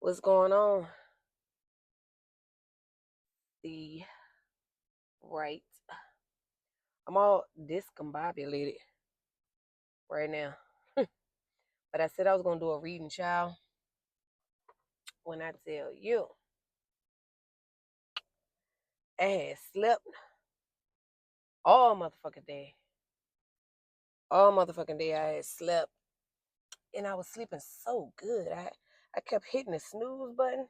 What's going on? The right. I'm all discombobulated right now. But I said I was gonna do a reading, child. When I tell you, I had slept all motherfucking day. All motherfucking day I had slept, and I was sleeping so good. I kept hitting the snooze button.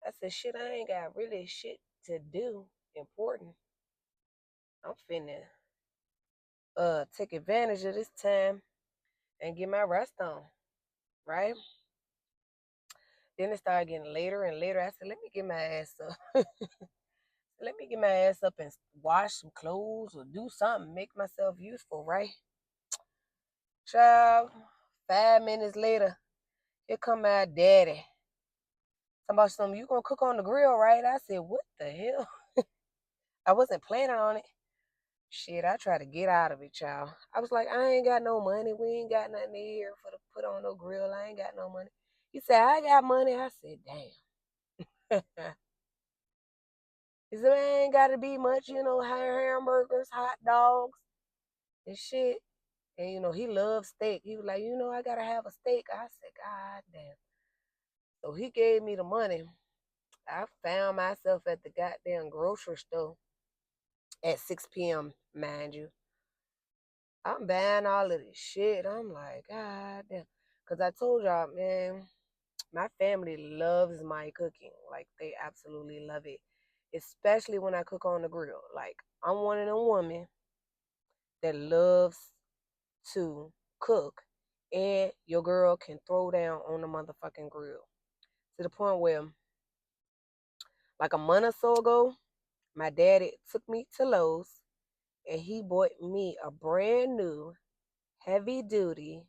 I said, shit, I ain't got really shit to do important. I'm finna take advantage of this time and get my rest on, right? Then it started getting later and later. I said, let me get my ass up. Let me get my ass up and wash some clothes or do something, make myself useful, right? Child, 5 minutes later, here come my daddy. Talking about something, you gonna cook on the grill, right? I said, what the hell? I wasn't planning on it. Shit, I tried to get out of it, child. I was like, I ain't got no money. We ain't got nothing here for to put on no grill. I ain't got no money. He said, I got money. I said, damn. He said, man, ain't gotta be much, hamburgers, hot dogs, and shit. And he loves steak. He was like, I gotta have a steak. I said, God damn. So he gave me the money. I found myself at the goddamn grocery store at 6 p.m., mind you. I'm buying all of this shit. I'm like, God damn. Because I told y'all, man, my family loves my cooking. Like, they absolutely love it. Especially when I cook on the grill. Like, I'm one of them women that loves to cook, and your girl can throw down on the motherfucking grill. To the point where, like a month or so ago, my daddy took me to Lowe's and he bought me a brand new heavy duty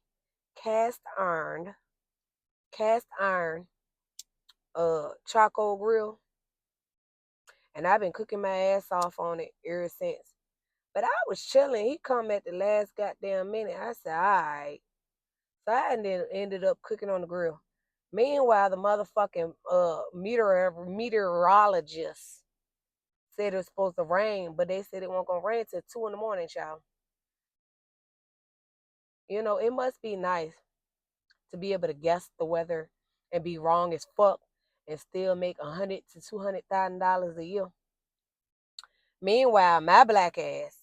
cast iron charcoal grill, and I've been cooking my ass off on it ever since. But I was chilling. He come at the last goddamn minute. I said, all right. So I ended up cooking on the grill. Meanwhile, the motherfucking meteorologist said it was supposed to rain, but they said it wasn't gonna rain till 2 in the morning, child. It must be nice to be able to guess the weather and be wrong as fuck and still make $100,000 to $200,000 a year. Meanwhile, my black ass,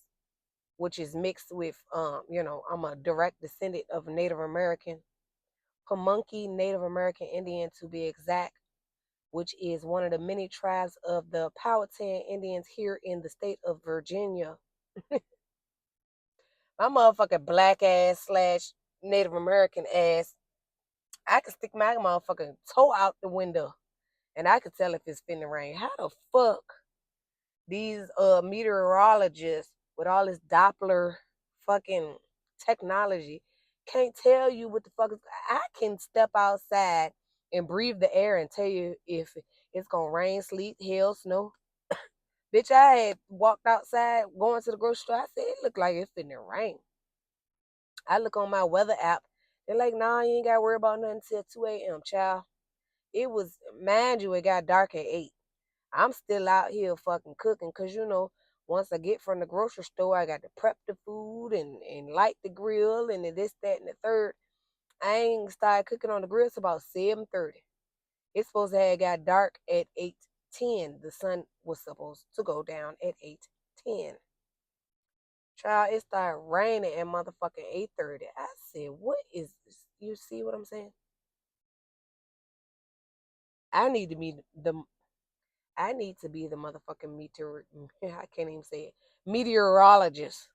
which is mixed with I'm a direct descendant of Native American, Pamunkey Native American Indian to be exact, which is one of the many tribes of the Powhatan Indians here in the state of Virginia. My motherfucking black ass slash Native American ass, I could stick my motherfucking toe out the window and I could tell if it's finna rain. How the fuck these meteorologists with all this Doppler fucking technology can't tell you what the fuck is. I can step outside and breathe the air and tell you if it's gonna rain, sleet, hail, snow. Bitch, I had walked outside going to the grocery store. I said it looked like it's finna rain. I look on my weather app. They're like, nah, you ain't gotta worry about nothing until 2 a.m., child. It was, mind you, it got dark at 8. I'm still out here fucking cooking because, once I get from the grocery store, I got to prep the food and light the grill and this, that, and the third. I ain't started cooking on the grill till about 7:30. It's supposed to have got dark at 8:10. The sun was supposed to go down at 8:10. Child, it started raining at motherfucking 8:30. I said, what is this? You see what I'm saying? I need to be the I need to be the motherfucking I can't even say it. Meteorologist.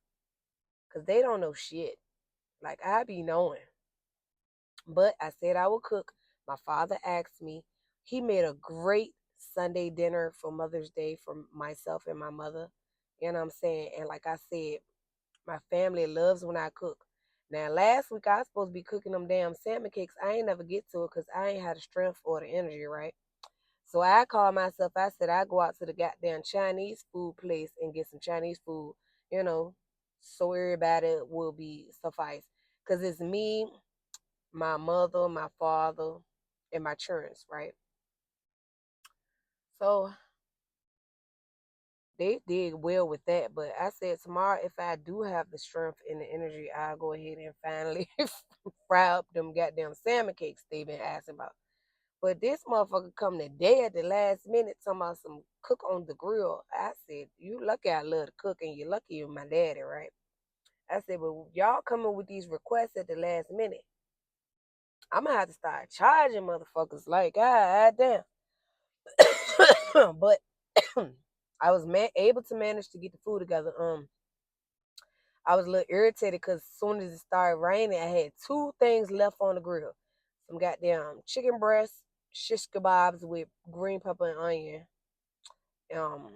Cause they don't know shit. Like I be knowing. But I said I would cook. My father asked me. He made a great Sunday dinner for Mother's Day for myself and my mother. You know what I'm saying? And like I said, my family loves when I cook. Now last week I was supposed to be cooking them damn salmon cakes. I ain't never get to it because I ain't had the strength or the energy, right? So I called myself, I said I go out to the goddamn Chinese food place and get some Chinese food, you know, so everybody will be suffice. Cause it's me, my mother, my father, in my churns, right? So they did well with that. But I said tomorrow, if I do have the strength and the energy, I'll go ahead and finally fry up them goddamn salmon cakes they've been asking about. But this motherfucker come today at the last minute talking about some cook on the grill. I said, you lucky I love to cook and you lucky you're my daddy, right? I said, but y'all coming with these requests at the last minute. I'm gonna have to start charging motherfuckers like, god damn. But I was able to manage to get the food together. I was a little irritated because as soon as it started raining, I had two things left on the grill. Some goddamn chicken breast, shish kebabs with green pepper and onion, um,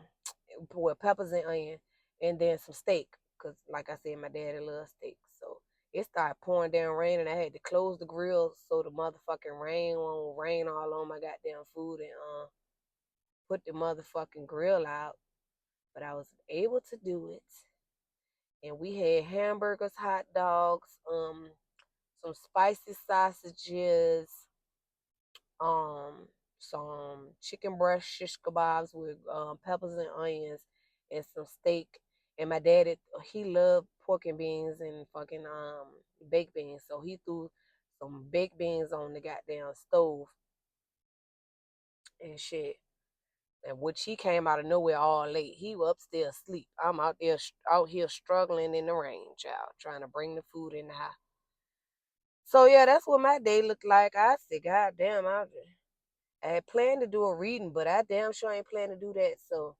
with peppers and onion, and then some steak. Cause like I said, my daddy loves steak. So it started pouring down rain, and I had to close the grill so the motherfucking rain won't rain all on my goddamn food and put the motherfucking grill out. But I was able to do it, and we had hamburgers, hot dogs, some spicy sausages, um, some chicken breast shish kebabs with peppers and onions, and some steak. And my dad, he loved pork and beans and fucking baked beans, so he threw some baked beans on the goddamn stove and shit. And which he came out of nowhere all late. He was upstairs asleep. I'm out here struggling in the rain, child, trying to bring the food in the house. So yeah, that's what my day looked like. I said, God damn, I had planned to do a reading, but I damn sure ain't planning to do that. So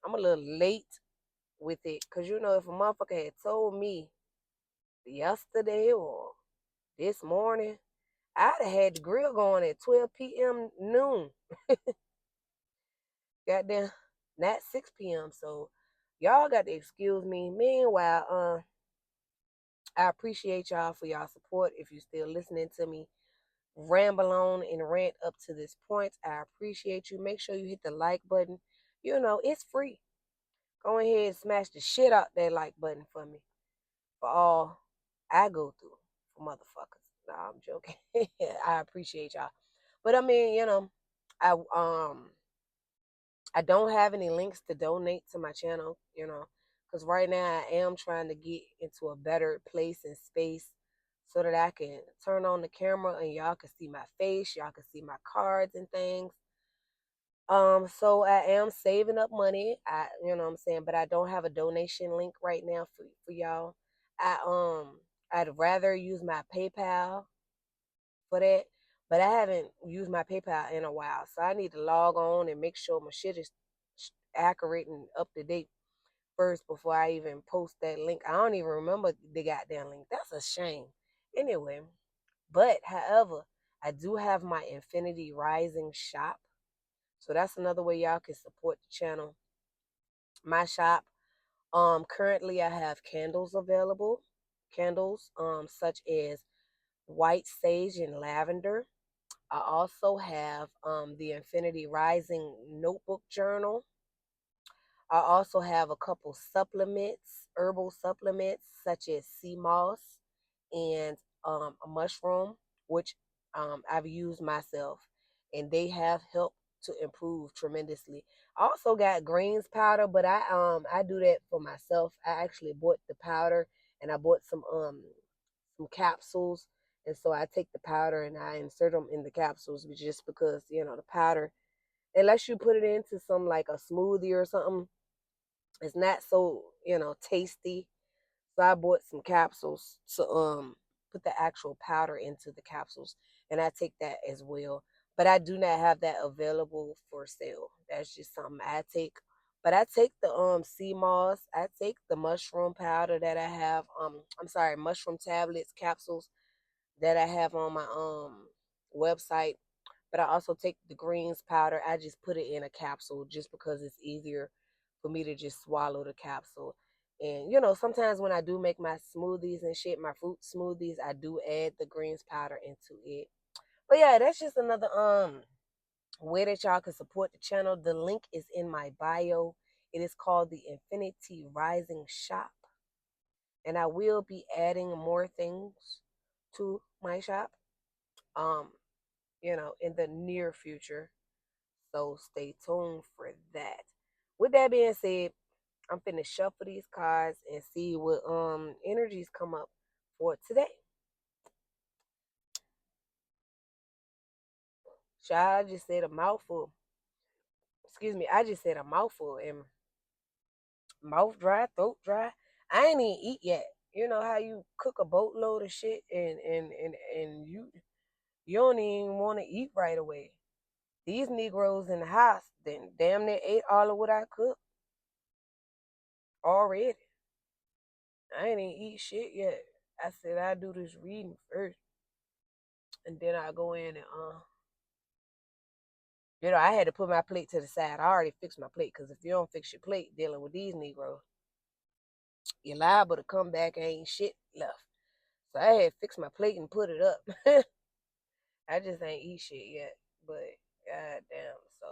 I'm a little late with it. Cause you know, if a motherfucker had told me yesterday or this morning, I'd have had the grill going at 12 p.m. noon. Goddamn, not 6 p.m. So y'all got to excuse me. Meanwhile, I appreciate y'all for y'all support. If you're still listening to me ramble on and rant up to this point, I appreciate you. Make sure you hit the like button. You know, it's free. Go ahead and smash the shit out that like button for me. For all I go through for motherfuckers. Nah, I'm joking. I appreciate y'all. But I mean, you know, I don't have any links to donate to my channel, you know, because right now I am trying to get into a better place and space so that I can turn on the camera and y'all can see my face, y'all can see my cards and things. So I am saving up money. You know what I'm saying, but I don't have a donation link right now for y'all. I I'd rather use my PayPal for that, but I haven't used my PayPal in a while, so I need to log on and make sure my shit is accurate and up to date first before I even post that link. I don't even remember the goddamn link. That's a shame. Anyway, but however, I do have my Infinity Rising shop, so that's another way y'all can support the channel. My shop. Currently I have candles available. Candles such as white sage and lavender. I also have the Infinity Rising notebook journal. I also have a couple supplements, herbal supplements such as sea moss and a mushroom, which I've used myself, and they have helped to improve tremendously. I also got greens powder, but I do that for myself. I actually bought the powder, and I bought some capsules, and so I take the powder and I insert them in the capsules, just because you know the powder, unless you put it into some like a smoothie or something, it's not so, you know, tasty. So I bought some capsules to put the actual powder into the capsules, and I take that as well. But I do not have that available for sale. That's just something I take. But I take the sea moss, I take the mushroom powder that I have, I'm sorry, mushroom tablets, capsules that I have on my website. But I also take the greens powder. I just put it in a capsule just because it's easier for me to just swallow the capsule. And you know, sometimes when I do make my smoothies and shit, my fruit smoothies, I do add the greens powder into it. But yeah, that's just another way that y'all can support the channel. The link is in my bio. It is called the Infinity Rising Shop. And I will be adding more things to my shop. Um in the near future. So stay tuned for that. With that being said, I'm finna shuffle these cards and see what energies come up for today. Child, I just said a mouthful. Excuse me, I just said a mouthful and mouth dry, throat dry. I ain't even eat yet. You know how you cook a boatload of shit and you don't even want to eat right away. These Negroes in the house then damn near ate all of what I cooked already. I ain't even eat shit yet. I said I do this reading first, and then I go in and I had to put my plate to the side. I already fixed my plate because if you don't fix your plate dealing with these Negroes, you're liable to come back and ain't shit left. So I had to fix my plate and put it up. I just ain't eat shit yet, but goddamn. So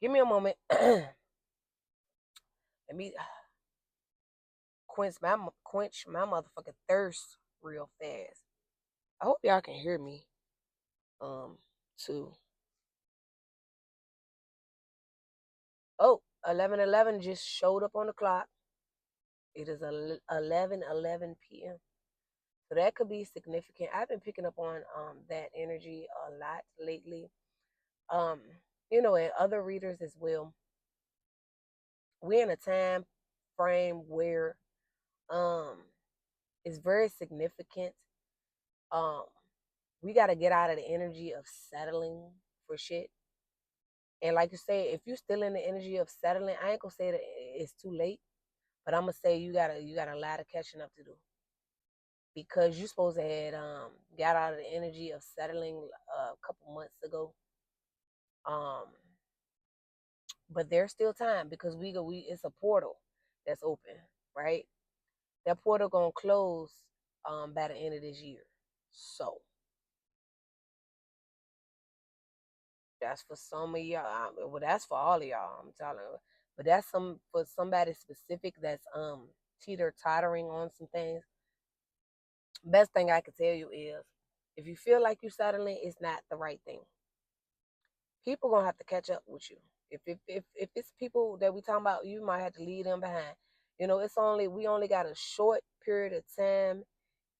give me a moment. Let me quench my motherfucking thirst real fast. I hope y'all can hear me. Too. Oh, 11:11 just showed up on the clock. It is 11:11 p.m. So that could be significant. I've been picking up on that energy a lot lately. Um, and other readers as well. We're in a time frame where um it's very significant. Um, we got to get out of the energy of settling for shit. And like you say, if you're still in the energy of settling, I ain't gonna say that it's too late, but I'm gonna say you got a lot of catching up to do because you're supposed to had got out of the energy of settling a couple months ago. Um, but there's still time because we it's a portal that's open, right? That portal gonna close by the end of this year. So that's for some of y'all. Well, that's for all of y'all. I'm telling you. But that's for somebody specific that's teeter tottering on some things. Best thing I can tell you is, if you feel like you're settling, it's not the right thing. People gonna have to catch up with you. If it's people that we talking about, you might have to leave them behind. We only got a short period of time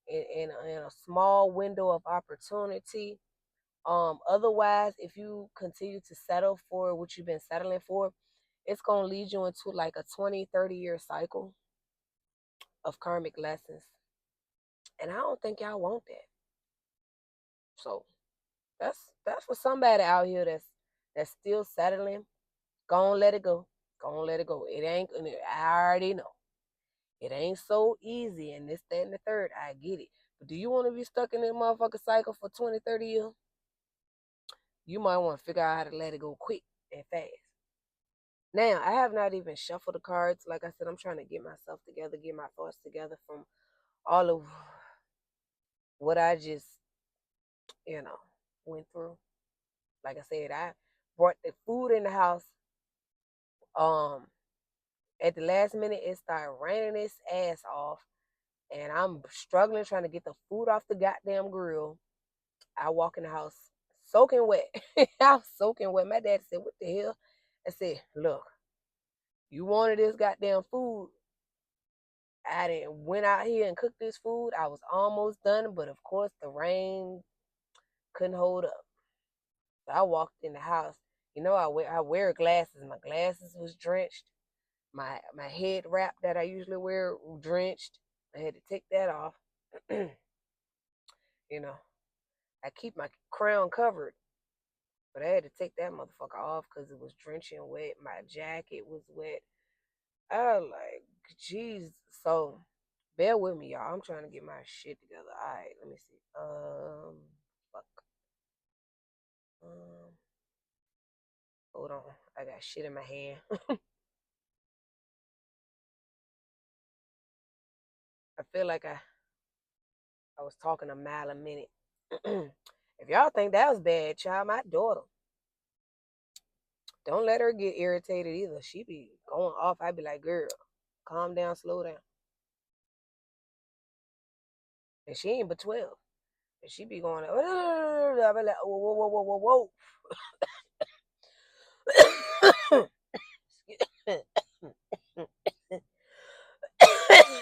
in a small window of opportunity. Otherwise, if you continue to settle for what you've been settling for, it's going to lead you into like a 20, 30-year cycle of karmic lessons. And I don't think y'all want that. So that's for somebody out here that's still settling. Go on, let it go. Go on, let it go. It ain't, I already know. It ain't so easy and this, that, and the third. I get it. But do you want to be stuck in that motherfucker cycle for 20, 30 years? You might want to figure out how to let it go quick and fast. Now, I have not even shuffled the cards. Like I said, I'm trying to get myself together, get my thoughts together from all of what I just, you know, went through. Like I said, I brought the food in the house. Um, at the last minute, it started raining its ass off, and I'm struggling trying to get the food off the goddamn grill. I walk in the house soaking wet. I was soaking wet. My dad said, "What the hell?" I said, "Look, you wanted this goddamn food. I didn't went out here and cooked this food. I was almost done, but of course the rain couldn't hold up. So I walked in the house. I wear glasses. My glasses was drenched. My head wrap that I usually wear drenched. I had to take that off. you know, I keep my crown covered, but I had to take that motherfucker off because it was drenching wet. My jacket was wet. I was like, jeez. So bear with me, y'all. I'm trying to get my shit together. All right, let me see. Fuck. Um, hold on. I got shit in my hand. I feel like I was talking a mile a minute. If y'all think that was bad, child, my daughter, don't let her get irritated either. She be going off. I be like, girl, calm down, slow down. And she ain't but 12. And she be going, I'll be like, whoa, whoa, whoa, whoa, whoa, whoa.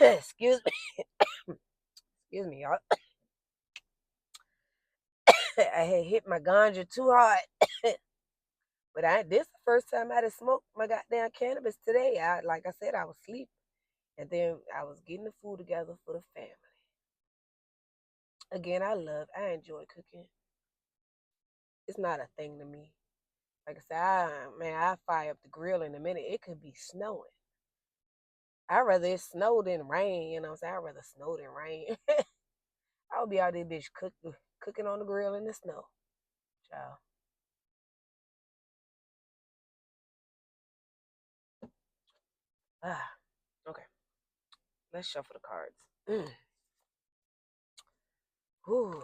Excuse me. Excuse me, y'all. I had hit my ganja too hard. But this is the first time I had smoked my goddamn cannabis today. Like I said, I was asleep. And then I was getting the food together for the family. Again, I enjoy cooking. It's not a thing to me. Like I said, I fire up the grill in a minute. It could be snowing. I'd rather it snow than rain, you know what I'm saying? I'd rather snow than rain. I'll be out there bitch cooking on the grill in the snow. Child. Ah, okay. Let's shuffle the cards. Whew.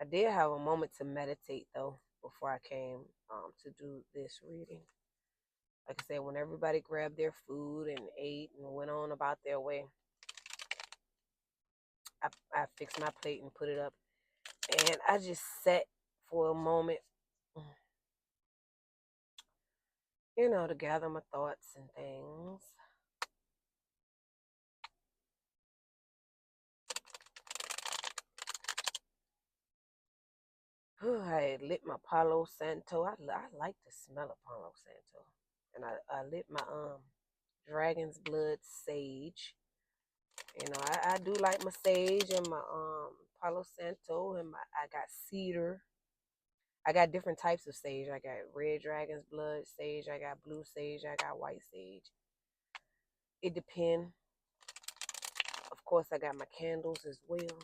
I did have a moment to meditate though before I came to do this reading. Like I said, when everybody grabbed their food and ate and went on about their way, I fixed my plate and put it up. And I just sat for a moment, to gather my thoughts and things. I lit my Palo Santo. I like the smell of Palo Santo. And I lit my dragon's blood sage. I do like my sage and my Palo Santo, and I got cedar. I got different types of sage. I got red dragon's blood sage. I got blue sage. I got white sage. It depends. Of course, I got my candles as well.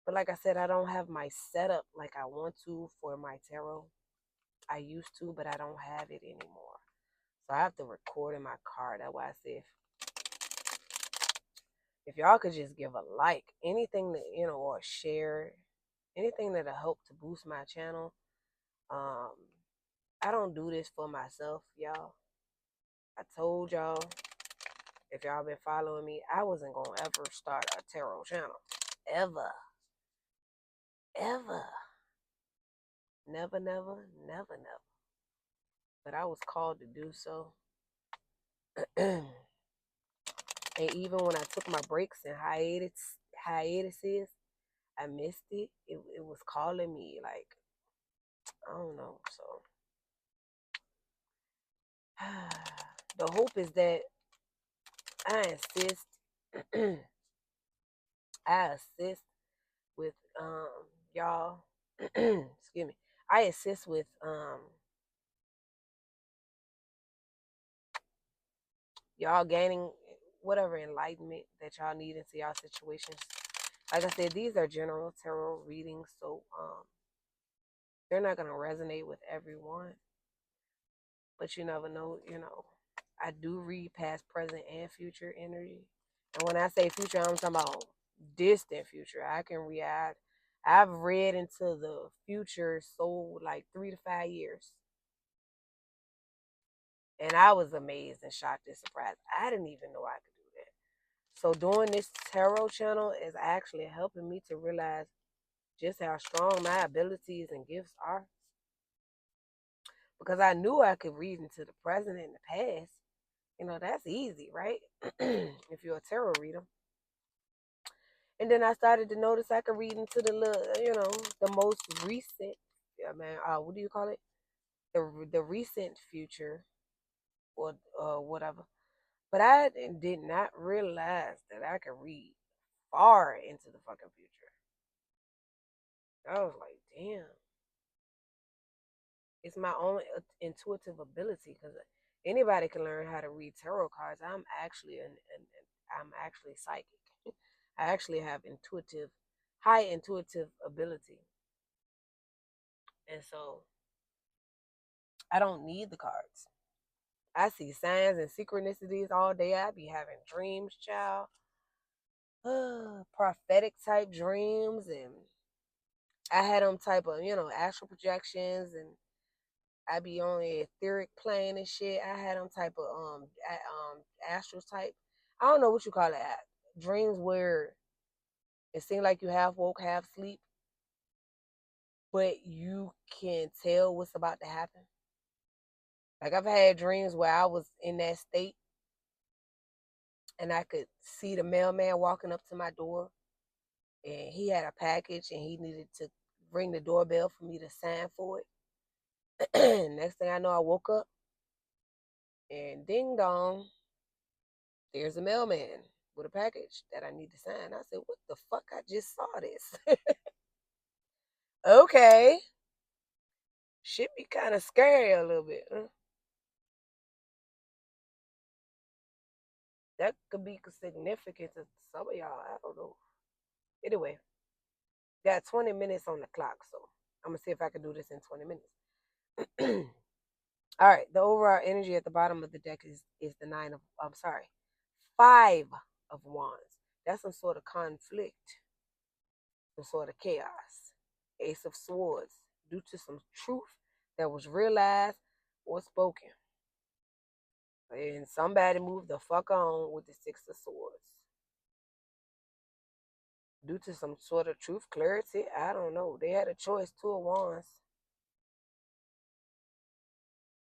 But like I said, I don't have my setup like I want to for my tarot. I used to, but I don't have it anymore. So I have to record in my card. That's why I said if y'all could just give a like, anything that, or share, anything that'll help to boost my channel. I don't do this for myself, y'all. I told y'all, if y'all been following me, I wasn't gonna ever start a tarot channel. Ever. Ever. Never, never, never, never. But I was called to do so. And even when I took my breaks and hiatuses, I missed it. It was calling me, like, I don't know. So the hope is that I assist. I assist with y'all. Excuse me. I assist with y'all gaining whatever enlightenment that y'all need into y'all situations. Like I said, these are general tarot readings, so they're not gonna resonate with everyone. But you never know, I do read past, present, and future energy. And when I say future, I'm talking about distant future. I've read into the future so like 3 to 5 years. And I was amazed and shocked and surprised. I didn't even know I could do that. So doing this tarot channel is actually helping me to realize just how strong my abilities and gifts are. Because I knew I could read into the present and the past. That's easy, right? If you're a tarot reader. And then I started to notice I could read into the most recent, what do you call it? The recent future or whatever. But I did not realize that I could read far into the fucking future. I was like, damn. It's my own intuitive ability because anybody can learn how to read tarot cards. I'm actually psychic. I actually have high intuitive ability, and so I don't need the cards. I see signs and synchronicities all day. I be having dreams, child, prophetic type dreams, and I had them type of astral projections, and I be on the etheric plane and shit. I had them type of astral type. I don't know what you call it. Dreams where it seems like you half woke, half sleep, but you can tell what's about to happen. Like I've had dreams where I was in that state and I could see the mailman walking up to my door and he had a package and he needed to ring the doorbell for me to sign for it. Next thing I know, I woke up and ding dong, there's a mailman with a package that I need to sign. I said, what the fuck? I just saw this. Okay. Should be kind of scary a little bit. Huh? That could be significant to some of y'all. I don't know. Anyway, got 20 minutes on the clock, so I'm gonna see if I can do this in 20 minutes. All right, the overall energy at the bottom of the deck is the nine of, I'm sorry, 5 of Wands. That's some sort of conflict, some sort of chaos. Ace of Swords, due to some truth that was realized or spoken. And somebody moved the fuck on with the Six of Swords. Due to some sort of truth, clarity, I don't know. They had a choice, 2 of Wands.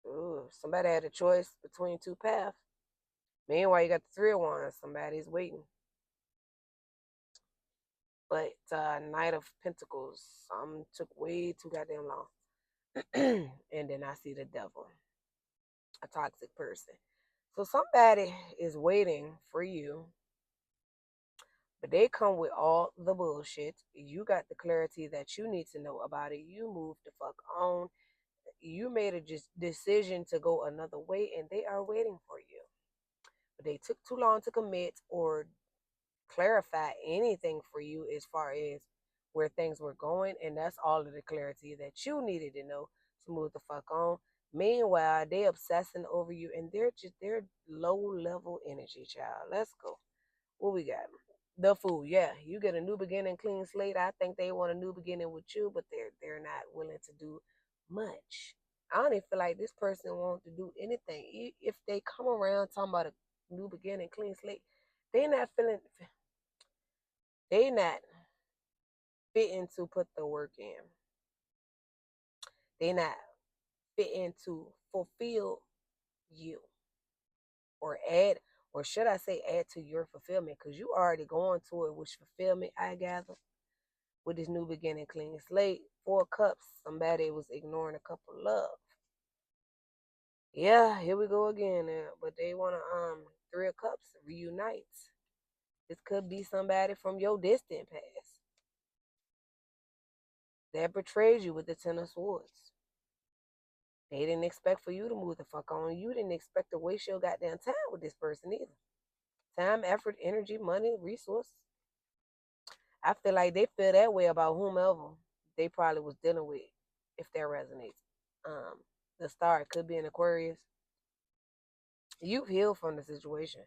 Ooh, somebody had a choice between 2 paths. Meanwhile, you got the 3 of Wands. Somebody's waiting. But Knight of Pentacles, took way too goddamn long. And then I see the Devil, a toxic person. So somebody is waiting for you, but they come with all the bullshit. You got the clarity that you need to know about it. You moved the fuck on. You made a decision to go another way, and they are waiting for you. But they took too long to commit or clarify anything for you as far as where things were going, and that's all of the clarity that you needed to know to move the fuck on. Meanwhile, they obsessing over you, and they're low level energy, child. Let's go. What we got? The Fool. Yeah, you get a new beginning, clean slate. I think they want a new beginning with you, but they're not willing to do much. I don't even feel like this person wants to do anything. If they come around talking about a new beginning, clean slate, they not feeling. They not fitting to put the work in. They not fitting to fulfill you or add, or should I say add to your fulfillment, because you already going to it with fulfillment, I gather, with this new beginning, clean slate. 4 cups, somebody was ignoring a couple love. Yeah, here we go again. But they want to 3 of Cups reunites. This could be somebody from your distant past that betrayed you with the 10 of Swords. They didn't expect for you to move the fuck on. You didn't expect to waste your goddamn time with this person either. Time, effort, energy, money, resource. I feel like they feel that way about whomever they probably was dealing with, if that resonates. The star, it could be an Aquarius. You've healed from the situation.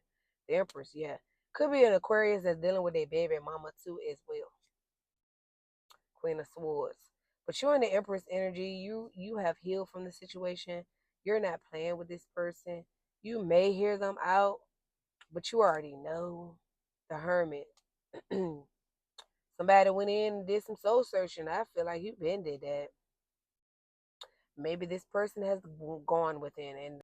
The Empress, yeah. Could be an Aquarius that's dealing with their baby mama too as well. Queen of Swords. But you're in the Empress energy. You have healed from the situation. You're not playing with this person. You may hear them out, but you already know. The Hermit. Somebody went in and did some soul searching. I feel like you've been did that. Maybe this person has gone within and